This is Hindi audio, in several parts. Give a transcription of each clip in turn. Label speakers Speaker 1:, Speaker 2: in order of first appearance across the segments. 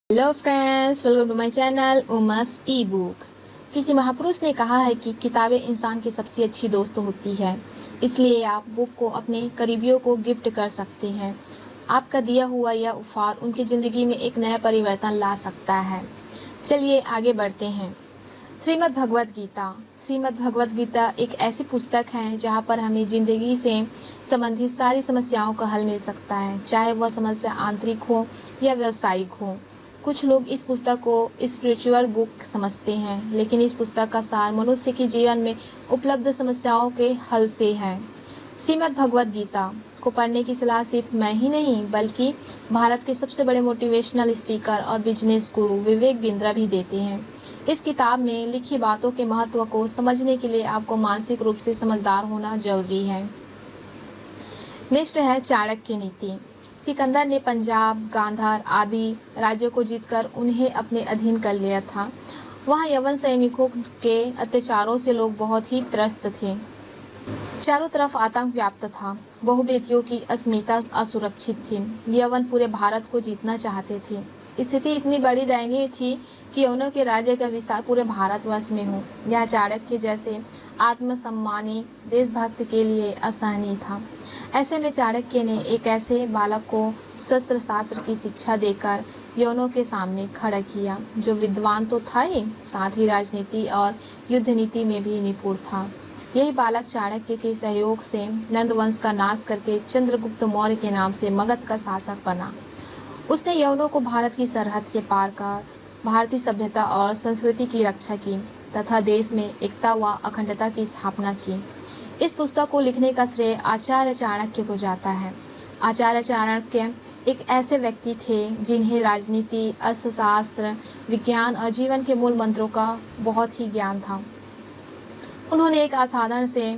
Speaker 1: Hello friends, welcome to my channel उमस ई बुक। किसी महापुरुष ने कहा है कि किताबें इंसान की सबसे अच्छी दोस्त होती है, इसलिए आप बुक को अपने करीबियों को गिफ्ट कर सकते हैं। आपका दिया हुआ यह उपहार उनकी ज़िंदगी में एक नया परिवर्तन ला सकता है। चलिए आगे बढ़ते हैं। श्रीमद् भगवद गीता। श्रीमद् भगवद गीता एक ऐसी पुस्तक है जहाँ पर हमें ज़िंदगी से संबंधित सारी समस्याओं का हल मिल सकता है, चाहे वह समस्या आंतरिक हो या व्यावसायिक हो। कुछ लोग इस पुस्तक को स्पिरिचुअल बुक समझते हैं, लेकिन इस पुस्तक का सार मनुष्य के जीवन में उपलब्ध समस्याओं के हल से है। श्रीमद् भगवद गीता को पढ़ने की सलाह सिर्फ मैं ही नहीं, बल्कि भारत के सबसे बड़े मोटिवेशनल स्पीकर और बिजनेस गुरु विवेक बिंद्रा भी देते हैं। इस किताब में लिखी बातों के महत्व को समझने के लिए आपको मानसिक रूप से समझदार होना जरूरी है। नेक्स्ट है चाणक्य नीति। सिकंदर ने पंजाब, गांधार आदि राज्यों को जीतकर उन्हें अपने अधीन कर लिया था। वहाँ यवन सैनिकों के अत्याचारों से लोग बहुत ही त्रस्त थे। चारों तरफ आतंक व्याप्त था। बहुवेदियों की अस्मिता असुरक्षित थी। यवन पूरे भारत को जीतना चाहते थे। स्थिति इतनी बड़ी दयनीय थी कि यवनों के राज्य का विस्तार पूरे भारतवर्ष में हो। यह चाणक्य जैसे आत्मसम्मानी देशभक्त के लिए असहनीय था। ऐसे में चाणक्य ने एक ऐसे बालक को शस्त्र शास्त्र की शिक्षा देकर यवनों के सामने खड़ा किया, जो विद्वान तो था ही, साथ ही राजनीति और युद्ध नीति में भी निपुण था। यही बालक चाणक्य के सहयोग से नंद वंश का नाश करके चंद्रगुप्त मौर्य के नाम से मगध का शासक बना। उसने यवनों को भारत की सरहद के पार कर भारतीय सभ्यता और संस्कृति की रक्षा की तथा देश में एकता व अखंडता की स्थापना की। इस पुस्तक को लिखने का श्रेय आचार्य चाणक्य को जाता है। आचार्य चाणक्य एक ऐसे व्यक्ति थे जिन्हें राजनीति, अर्थशास्त्र, विज्ञान और जीवन के मूल मंत्रों का बहुत ही ज्ञान था। उन्होंने एक असाधारण से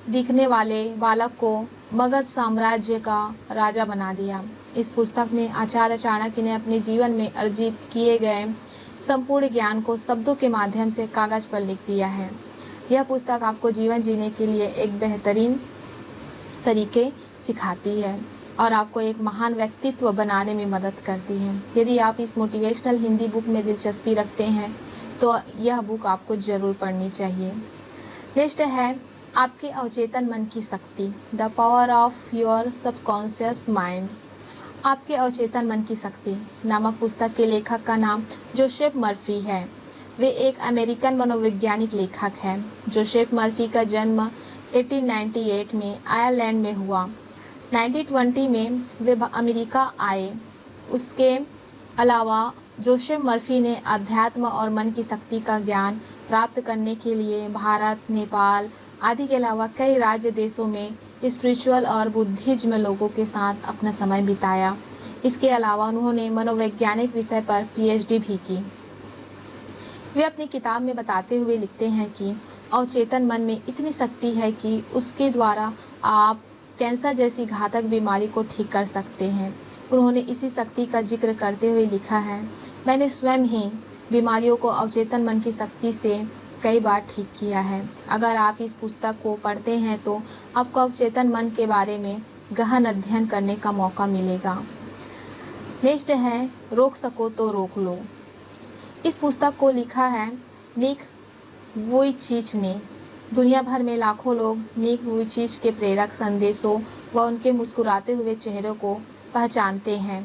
Speaker 1: दिखने वाले बालक को मगध साम्राज्य का राजा बना दिया। इस पुस्तक में आचार्य चाणक्य ने अपने जीवन में अर्जित किए गए संपूर्ण ज्ञान को शब्दों के माध्यम से कागज पर लिख दिया है। यह पुस्तक आपको जीवन जीने के लिए एक बेहतरीन तरीके सिखाती है और आपको एक महान व्यक्तित्व बनाने में मदद करती है। यदि आप इस मोटिवेशनल हिंदी बुक में दिलचस्पी रखते हैं तो यह बुक आपको जरूर पढ़नी चाहिए। नेक्स्ट है आपके अवचेतन मन की शक्ति, the power of your subconscious mind. आपके अवचेतन मन की शक्ति नामक पुस्तक के लेखक का नाम जोसेफ मर्फी है। वे एक अमेरिकन मनोवैज्ञानिक लेखक हैं। जोसेफ मर्फी का जन्म 1898 में आयरलैंड में हुआ। 1920 में वे अमेरिका आए। उसके अलावा जोसेफ मर्फी ने अध्यात्म और मन की शक्ति का ज्ञान प्राप्त करने के लिए भारत, नेपाल आदि के अलावा कई राज्य देशों में स्पिरिचुअल और बुद्धिज्म लोगों के साथ अपना समय बिताया। इसके अलावा उन्होंने मनोवैज्ञानिक विषय पर पीएचडी भी की। वे अपनी किताब में बताते हुए लिखते हैं कि अवचेतन मन में इतनी शक्ति है कि उसके द्वारा आप कैंसर जैसी घातक बीमारी को ठीक कर सकते हैं। उन्होंने इसी शक्ति का जिक्र करते हुए लिखा है, मैंने स्वयं ही बीमारियों को अवचेतन मन की शक्ति से कई बार ठीक किया है। अगर आप इस पुस्तक को पढ़ते हैं तो आपको अवचेतन मन के बारे में गहन अध्ययन करने का मौका मिलेगा। नेक्स्ट है रोक सको तो रोक लो। इस पुस्तक को लिखा है निक वुइचिच ने। दुनिया भर में लाखों लोग निक वुइचिच के प्रेरक संदेशों व उनके मुस्कुराते हुए चेहरों को पहचानते हैं।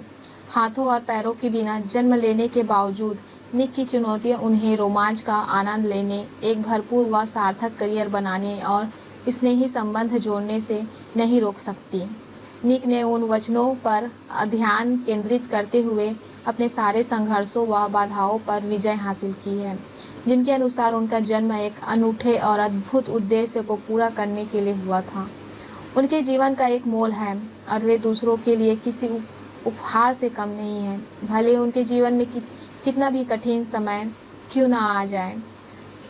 Speaker 1: हाथों और पैरों के बिना जन्म लेने के बावजूद निक की चुनौतियां उन्हें रोमांच का आनंद लेने, एक भरपूर व सार्थक करियर बनाने और स्नेही संबंध जोड़ने से नहीं रोक सकती। निक ने उन वचनों पर ध्यान केंद्रित करते हुए अपने सारे संघर्षों व बाधाओं पर विजय हासिल की है, जिनके अनुसार उनका जन्म एक अनूठे और अद्भुत उद्देश्य को पूरा करने के लिए हुआ था। उनके जीवन का एक मोल है और वे दूसरों के लिए किसी उपहार से कम नहीं है। भले उनके जीवन में कितना भी कठिन समय क्यों ना आ जाए,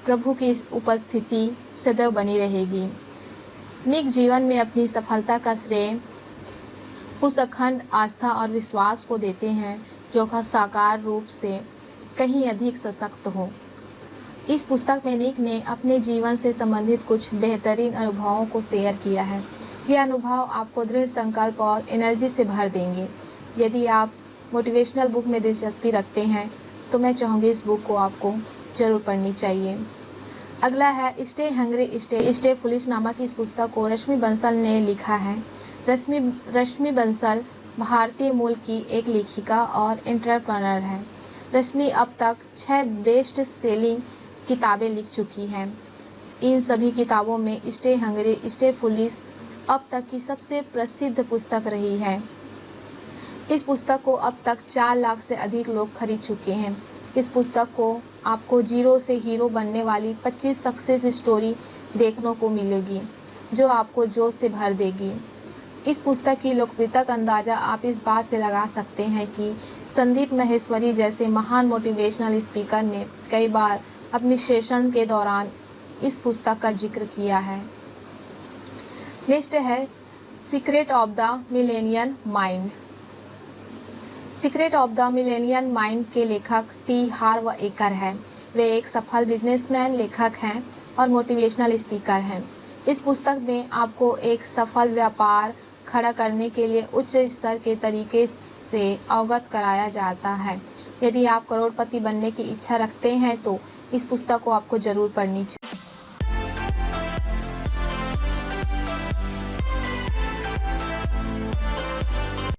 Speaker 1: प्रभु की उपस्थिति सदैव बनी रहेगी। निक जीवन में अपनी सफलता का श्रेय उस अखंड आस्था और विश्वास को देते हैं जो का साकार रूप से कहीं अधिक सशक्त हो। इस पुस्तक में निक ने अपने जीवन से संबंधित कुछ बेहतरीन अनुभवों को शेयर किया है। ये अनुभव आपको दृढ़ संकल्प और एनर्जी से भर देंगे। यदि आप मोटिवेशनल बुक में दिलचस्पी रखते हैं तो मैं चाहूँगी इस बुक को आपको ज़रूर पढ़नी चाहिए। अगला है स्टे हंग्री स्टे फुलिश नामक इस पुस्तक को रश्मि बंसल ने लिखा है। रश्मि बंसल भारतीय मूल की एक लेखिका और एंटरप्रेन्योर है। रश्मि अब तक 6 बेस्ट सेलिंग किताबें लिख चुकी हैं। इन सभी किताबों में स्टे हंग्री स्टे फुलिश अब तक की सबसे प्रसिद्ध पुस्तक रही है। इस पुस्तक को अब तक 4 लाख से अधिक लोग खरीद चुके हैं। इस पुस्तक को आपको जीरो से हीरो बनने वाली 25 सक्सेस स्टोरी देखने को मिलेगी जो आपको जोश से भर देगी। इस पुस्तक की लोकप्रियता का अंदाज़ा आप इस बात से लगा सकते हैं कि संदीप माहेश्वरी जैसे महान मोटिवेशनल स्पीकर ने कई बार अपनी सेशन के दौरान इस पुस्तक का जिक्र किया है। नेक्स्ट है secret of the millionaire mind. Secret of the millionaire mind के लेखक टी हार्व एकर है। वे एक सफल बिजनेसमैन, लेखक हैं और मोटिवेशनल स्पीकर हैं। इस पुस्तक में आपको एक सफल व्यापार खड़ा करने के लिए उच्च स्तर के तरीके से अवगत कराया जाता है। यदि आप करोड़पति बनने की इच्छा रखते हैं तो इस पुस्तक को आपको ज़रूर पढ़नी चाहिए।